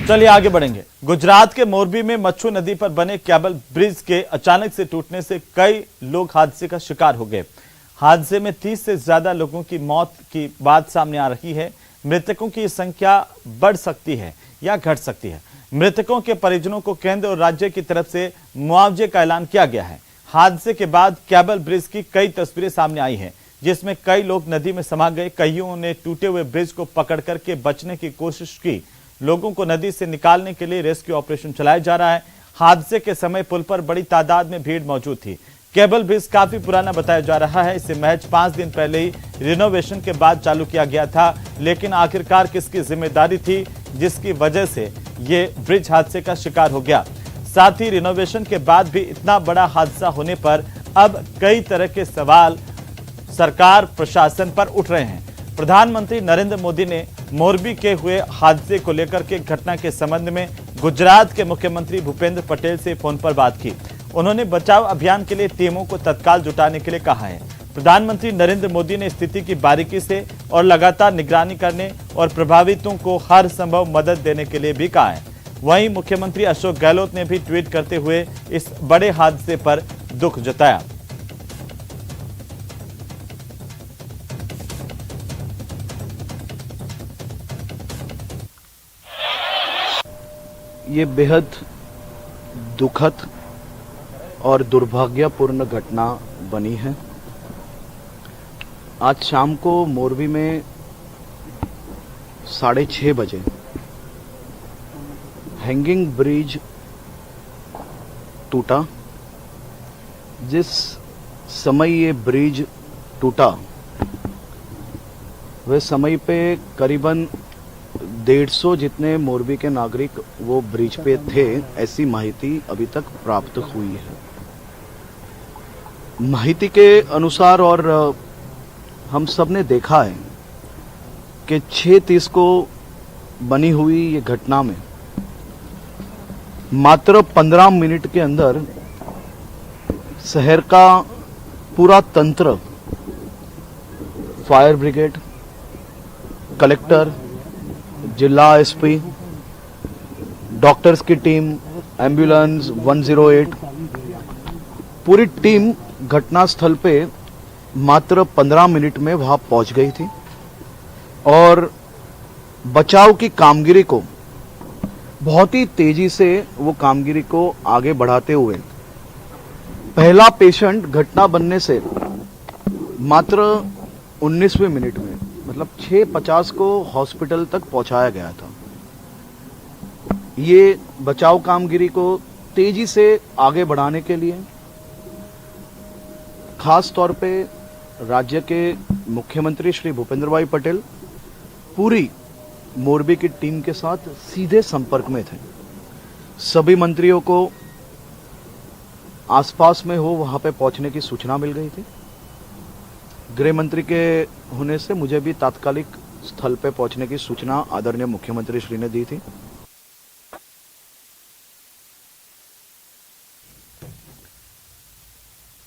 चलिए आगे बढ़ेंगे। गुजरात के मोरबी में मच्छू नदी पर बने केबल ब्रिज के अचानक से टूटने से कई लोग हादसे का शिकार हो गए। हादसे में 30 से ज्यादा लोगों की मौत की बात सामने आ रही है। मृतकों की संख्या बढ़ सकती है या घट सकती है। मृतकों के परिजनों को केंद्र और राज्य की तरफ से मुआवजे का ऐलान किया गया है। हादसे के बाद केबल ब्रिज की कई तस्वीरें सामने आई हैं, जिसमें कई लोग नदी में समा गए। कईयों ने टूटे हुए ब्रिज को पकड़ करके बचने की कोशिश की। लोगों को नदी से निकालने के लिए रेस्क्यू ऑपरेशन चलाया जा रहा है। हादसे के समय पुल पर बड़ी तादाद में भीड़ मौजूद थी। केबल ब्रिज काफी पुराना बताया जा रहा है। इसे महज 5 दिन पहले ही रिनोवेशन के बाद चालू किया गया था, लेकिन आखिरकार किसकी जिम्मेदारी थी जिसकी वजह से ये ब्रिज हादसे का शिकार हो गया। साथ ही रिनोवेशन के बाद भी इतना बड़ा हादसा होने पर अब कई तरह के सवाल सरकार प्रशासन पर उठ रहे हैं। प्रधानमंत्री नरेंद्र मोदी ने मोरबी के हुए हादसे को लेकर के घटना के संबंध में गुजरात के मुख्यमंत्री भूपेंद्र पटेल से फोन पर बात की। उन्होंने बचाव अभियान के लिए टीमों को तत्काल जुटाने के लिए कहा है। प्रधानमंत्री नरेंद्र मोदी ने स्थिति की बारीकी से और लगातार निगरानी करने और प्रभावितों को हर संभव मदद देने के लिए भी कहा है। वहीं मुख्यमंत्री अशोक गहलोत ने भी ट्वीट करते हुए इस बड़े हादसे पर दुख जताया। ये बेहद दुखद और दुर्भाग्यपूर्ण घटना बनी है। आज शाम को मोरबी में 6:30 बजे हैंगिंग ब्रिज टूटा। जिस समय ये ब्रिज टूटा वह समय पे करीबन 150 जितने मोरबी के नागरिक वो ब्रिज पे थे, ऐसी माहिती अभी तक प्राप्त हुई है। माहिती के अनुसार और हम सब ने देखा है कि 6:30 को बनी हुई ये घटना में मात्र 15 मिनट के अंदर शहर का पूरा तंत्र, फायर ब्रिगेड, कलेक्टर, जिला एसपी, डॉक्टर्स की टीम, एम्बुलेंस 108, पूरी टीम घटनास्थल पे मात्र 15 मिनट में वहां पहुंच गई थी और बचाव की कामगिरी को बहुत ही तेजी से वो कामगिरी को आगे बढ़ाते हुए पहला पेशेंट घटना बनने से मात्र 19वें मिनट में, मतलब 6:50 को हॉस्पिटल तक पहुंचाया गया था। ये बचाव कामगिरी को तेजी से आगे बढ़ाने के लिए खास तौर पे राज्य के मुख्यमंत्री श्री भूपेंद्र भाई पटेल पूरी मोरबी की टीम के साथ सीधे संपर्क में थे। सभी मंत्रियों को आसपास में हो वहां पे पहुंचने की सूचना मिल गई थी। गृह मंत्री के होने से मुझे भी तात्कालिक स्थल पे पहुंचने की सूचना आदरणीय मुख्यमंत्री श्री ने दी थी।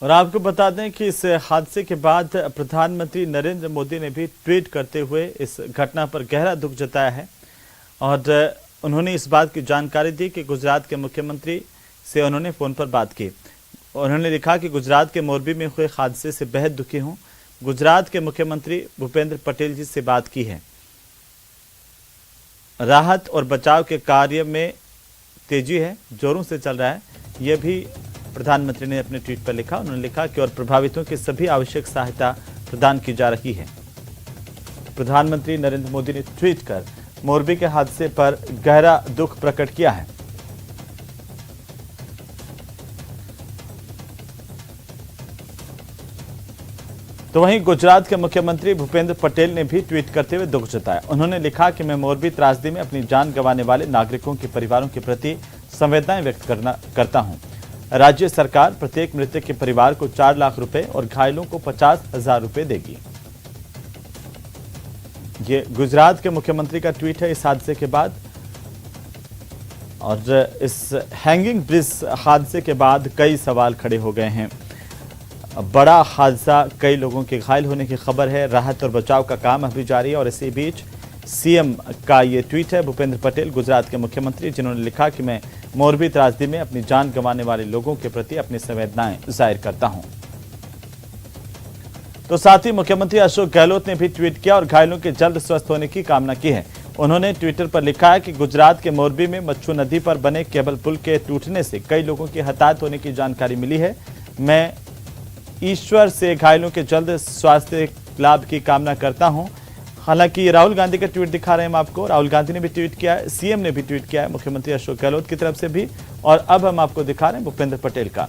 और आपको बता दें कि इस हादसे के बाद प्रधानमंत्री नरेंद्र मोदी ने भी ट्वीट करते हुए इस घटना पर गहरा दुख जताया है और उन्होंने इस बात की जानकारी दी कि गुजरात के मुख्यमंत्री से उन्होंने फोन पर बात की। उन्होंने लिखा कि गुजरात के मोरबी में हुए हादसे से बेहद दुखी हूं। गुजरात के मुख्यमंत्री भूपेंद्र पटेल जी से बात की है। राहत और बचाव के कार्य में तेजी है, जोरों से चल रहा है। यह भी प्रधानमंत्री ने अपने ट्वीट पर लिखा। उन्होंने लिखा कि और प्रभावितों की सभी आवश्यक सहायता प्रदान की जा रही है। प्रधानमंत्री नरेंद्र मोदी ने ट्वीट कर मोरबी के हादसे पर गहरा दुख प्रकट किया है। तो वहीं गुजरात के मुख्यमंत्री भूपेंद्र पटेल ने भी ट्वीट करते हुए दुख जताया। उन्होंने लिखा कि मैं मोरबी त्रासदी में अपनी जान गंवाने वाले नागरिकों के परिवारों के प्रति संवेदनाएं व्यक्त करता हूं। राज्य सरकार प्रत्येक मृतक के परिवार को 4 लाख रुपए और घायलों को 50,000 रुपए देगी। ये गुजरात के मुख्यमंत्री का ट्वीट है इस हादसे के बाद। और इस हैंगिंग ब्रिज हादसे के बाद कई सवाल खड़े हो गए हैं। बड़ा हादसा, कई लोगों के घायल होने की खबर है। राहत और बचाव का काम अभी जारी है और इसी बीच सीएम का ये ट्वीट है। भूपेंद्र पटेल गुजरात के मुख्यमंत्री, जिन्होंने लिखा कि मैं मोरबी त्रासदी में अपनी जान गंवाने वाले लोगों के प्रति अपनी संवेदनाएं जाहिर करता हूं। तो साथ ही मुख्यमंत्री अशोक गहलोत ने भी ट्वीट किया और घायलों के जल्द स्वस्थ होने की कामना की है। उन्होंने ट्विटर पर लिखा है कि गुजरात के मोरबी में मच्छू नदी पर बने केबल पुल के टूटने से कई लोगों की हताहत होने की जानकारी मिली है। मैं ईश्वर से घायलों के जल्द स्वास्थ्य लाभ की कामना करता हूं। हालांकि राहुल गांधी का ट्वीट दिखा रहे हैं हम आपको। राहुल गांधी ने भी ट्वीट किया है, सीएम ने भी ट्वीट किया है, मुख्यमंत्री अशोक गहलोत की तरफ से भी, और अब हम आपको दिखा रहे हैं भूपेंद्र पटेल का।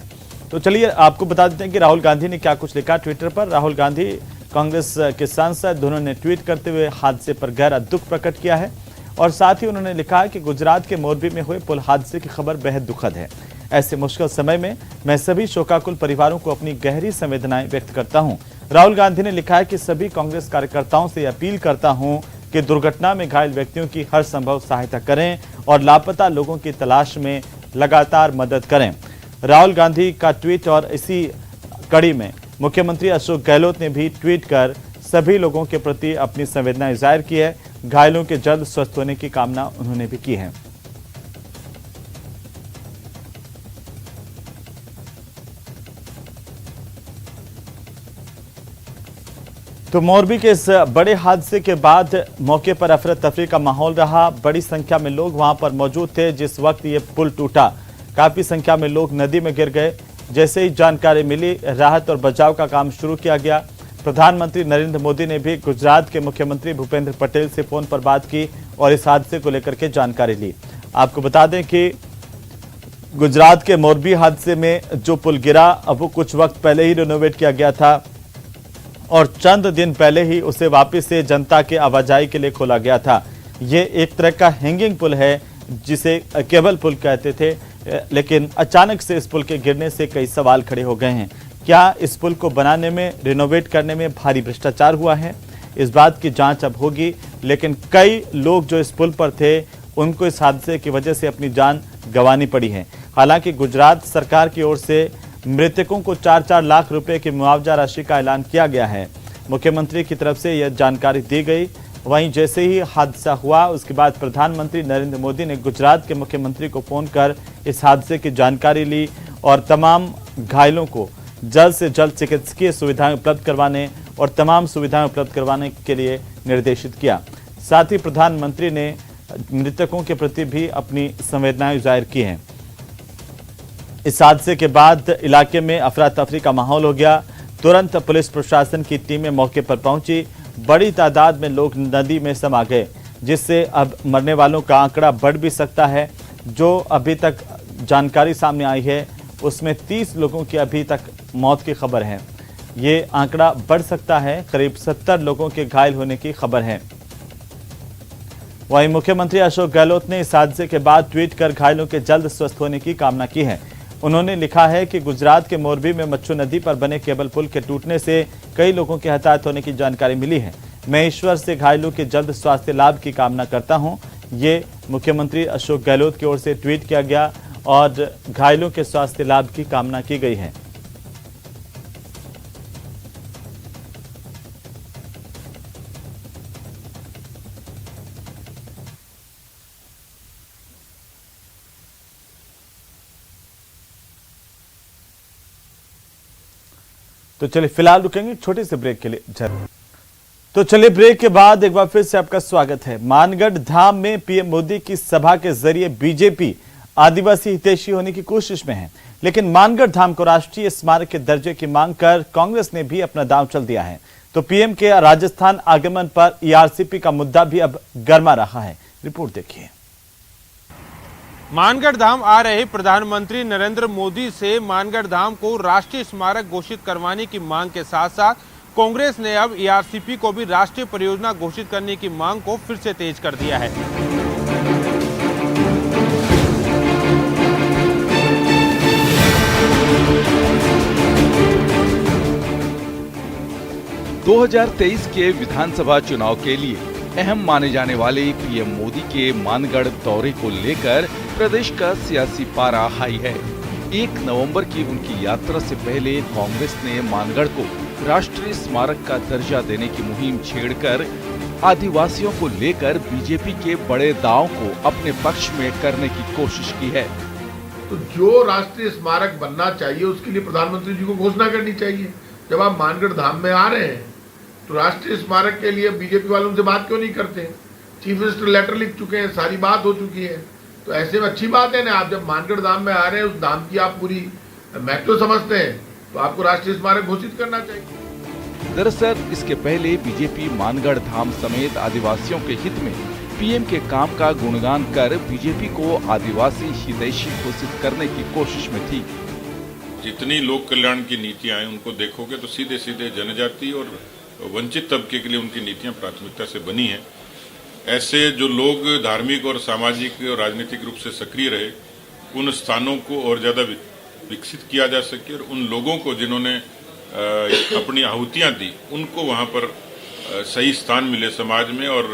तो चलिए आपको बता देते हैं कि राहुल गांधी ने क्या कुछ लिखा ट्विटर पर। राहुल गांधी कांग्रेस के सांसद, दोनों ने ट्वीट करते हुए हादसे पर गहरा दुख प्रकट किया है और साथ ही उन्होंने लिखा है कि गुजरात के मोरबी में हुए पुल हादसे की खबर बेहद दुखद है। ऐसे मुश्किल समय में मैं सभी शोकाकुल परिवारों को अपनी गहरी संवेदनाएं व्यक्त करता हूं। राहुल गांधी ने लिखा है कि सभी कांग्रेस कार्यकर्ताओं से अपील करता हूं कि दुर्घटना में घायल व्यक्तियों की हर संभव सहायता करें और लापता लोगों की तलाश में लगातार मदद करें। राहुल गांधी का ट्वीट और इसी कड़ी में मुख्यमंत्री अशोक गहलोत ने भी ट्वीट कर सभी लोगों के प्रति अपनी संवेदनाएं जाहिर की है। घायलों के जल्द स्वस्थ होने की कामना उन्होंने भी की है। तो मोरबी के इस बड़े हादसे के बाद मौके पर अफरा तफरी का माहौल रहा। बड़ी संख्या में लोग वहां पर मौजूद थे जिस वक्त ये पुल टूटा। काफी संख्या में लोग नदी में गिर गए। जैसे ही जानकारी मिली, राहत और बचाव का काम शुरू किया गया। प्रधानमंत्री नरेंद्र मोदी ने भी गुजरात के मुख्यमंत्री भूपेंद्र पटेल से फोन पर बात की और इस हादसे को लेकर के जानकारी ली। आपको बता दें कि गुजरात के मोरबी हादसे में जो पुल गिरा, अब वो कुछ वक्त पहले ही रिनोवेट किया गया था और चंद दिन पहले ही उसे वापस से जनता के आवाजाही के लिए खोला गया था। ये एक तरह का हैंगिंग पुल है जिसे केबल पुल कहते थे, लेकिन अचानक से इस पुल के गिरने से कई सवाल खड़े हो गए हैं। क्या इस पुल को बनाने में, रिनोवेट करने में भारी भ्रष्टाचार हुआ है? इस बात की जांच अब होगी, लेकिन कई लोग जो इस पुल पर थे उनको इस हादसे की वजह से अपनी जान गंवानी पड़ी है। हालांकि गुजरात सरकार की ओर से मृतकों को 4-4 लाख रुपए की मुआवजा राशि का ऐलान किया गया है। मुख्यमंत्री की तरफ से यह जानकारी दी गई। वहीं जैसे ही हादसा हुआ उसके बाद प्रधानमंत्री नरेंद्र मोदी ने गुजरात के मुख्यमंत्री को फोन कर इस हादसे की जानकारी ली और तमाम घायलों को जल्द से जल्द चिकित्सकीय सुविधाएं उपलब्ध करवाने और तमाम सुविधाएं उपलब्ध करवाने के लिए निर्देशित किया। साथ ही प्रधानमंत्री ने मृतकों के प्रति भी अपनी संवेदनाएं जाहिर की हैं। इस हादसे के बाद इलाके में अफरा तफरी का माहौल हो गया। तुरंत पुलिस प्रशासन की टीमें मौके पर पहुंची। बड़ी तादाद में लोग नदी में समा गए, जिससे अब मरने वालों का आंकड़ा बढ़ भी सकता है। जो अभी तक जानकारी सामने आई है उसमें 30 लोगों की अभी तक मौत की खबर है। ये आंकड़ा बढ़ सकता है, करीब 70 लोगों के घायल होने की खबर है। वहीं मुख्यमंत्री अशोक गहलोत ने इस हादसे के बाद ट्वीट कर घायलों के जल्द स्वस्थ होने की कामना की है। उन्होंने लिखा है कि गुजरात के मोरबी में मच्छू नदी पर बने केबल पुल के टूटने से कई लोगों के हताहत होने की जानकारी मिली है। मैं ईश्वर से घायलों के जल्द स्वास्थ्य लाभ की कामना करता हूं। ये मुख्यमंत्री अशोक गहलोत की ओर से ट्वीट किया गया और घायलों के स्वास्थ्य लाभ की कामना की गई है। तो चलिए फिलहाल रुकेंगे छोटे से ब्रेक के लिए। तो चलिए ब्रेक के बाद एक बार फिर से आपका स्वागत है। मानगढ़ धाम में पीएम मोदी की सभा के जरिए बीजेपी आदिवासी हितैषी होने की कोशिश में है, लेकिन मानगढ़ धाम को राष्ट्रीय स्मारक के दर्जे की मांग कर कांग्रेस ने भी अपना दांव चल दिया है। तो पीएम के राजस्थान आगमन पर ईआरसीपी का मुद्दा भी अब गर्मा रहा है। रिपोर्ट देखिए। मानगढ़ धाम आ रहे प्रधानमंत्री नरेंद्र मोदी से मानगढ़ धाम को राष्ट्रीय स्मारक घोषित करवाने की मांग के साथ साथ कांग्रेस ने अब ईआरसीपी को भी राष्ट्रीय परियोजना घोषित करने की मांग को फिर से तेज कर दिया है। – 2023 के विधानसभा चुनाव के लिए अहम माने जाने वाले पीएम मोदी के मानगढ़ दौरे को लेकर प्रदेश का सियासी पारा हाई है। 1 नवंबर की उनकी यात्रा से पहले कांग्रेस ने मानगढ़ को राष्ट्रीय स्मारक का दर्जा देने की मुहिम छेड़कर आदिवासियों को लेकर बीजेपी के बड़े दांव को अपने पक्ष में करने की कोशिश की है। तो जो राष्ट्रीय स्मारक बनना चाहिए उसके लिए प्रधानमंत्री जी को घोषणा करनी चाहिए। जब आप मानगढ़ धाम में आ रहे हैं तो राष्ट्रीय स्मारक के लिए बीजेपी वालों से बात क्यों नहीं करते? चीफ मिनिस्टर लेटर लिख चुके हैं, सारी बात हो चुकी है, तो ऐसे में अच्छी बात है ना। आप जब मानगढ़ धाम में आ रहे हैं, उस धाम की आप पूरी महत्व समझते हैं, तो आपको राष्ट्रीय स्मारक घोषित करना चाहिए। दरअसल इसके पहले बीजेपी मानगढ़ धाम समेत आदिवासियों के हित में पीएम के काम का गुणगान कर बीजेपी को आदिवासी हितैषी घोषित करने की कोशिश में थी। जितनी लोक कल्याण की नीतियां हैं उनको देखोगे तो सीधे सीधे जनजाति और वंचित तबके के लिए उनकी नीतियां प्राथमिकता से बनी हैं। ऐसे जो लोग धार्मिक और सामाजिक और राजनीतिक रूप से सक्रिय रहे, उन स्थानों को और ज्यादा विकसित किया जा सके और उन लोगों को जिन्होंने अपनी आहुतियां दी उनको वहां पर सही स्थान मिले समाज में और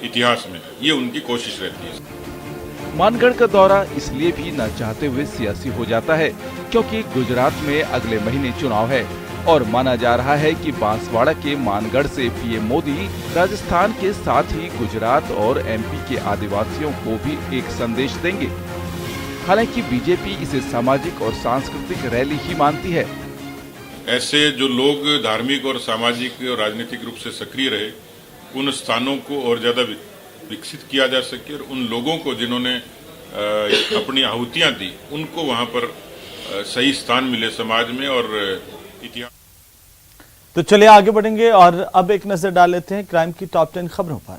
इतिहास में, ये उनकी कोशिश रहती है। मानगढ़ का दौरा इसलिए भी न चाहते हुए सियासी हो जाता है क्योंकि गुजरात में अगले महीने चुनाव है और माना जा रहा है कि बांसवाड़ा के मानगढ़ से पीएम मोदी राजस्थान के साथ ही गुजरात और एमपी के आदिवासियों को भी एक संदेश देंगे। हालांकि बीजेपी इसे सामाजिक और सांस्कृतिक रैली ही मानती है। ऐसे जो लोग धार्मिक और सामाजिक और राजनीतिक रूप से सक्रिय रहे, उन स्थानों को और ज्यादा विकसित किया जा सके और उन लोगों को जिन्होंने अपनी आहुतियां दी उनको वहां पर सही स्थान मिले समाज में और इतिहास। तो चलिए आगे बढ़ेंगे और अब एक नजर डाल लेते हैं क्राइम की टॉप 10 खबरों पर।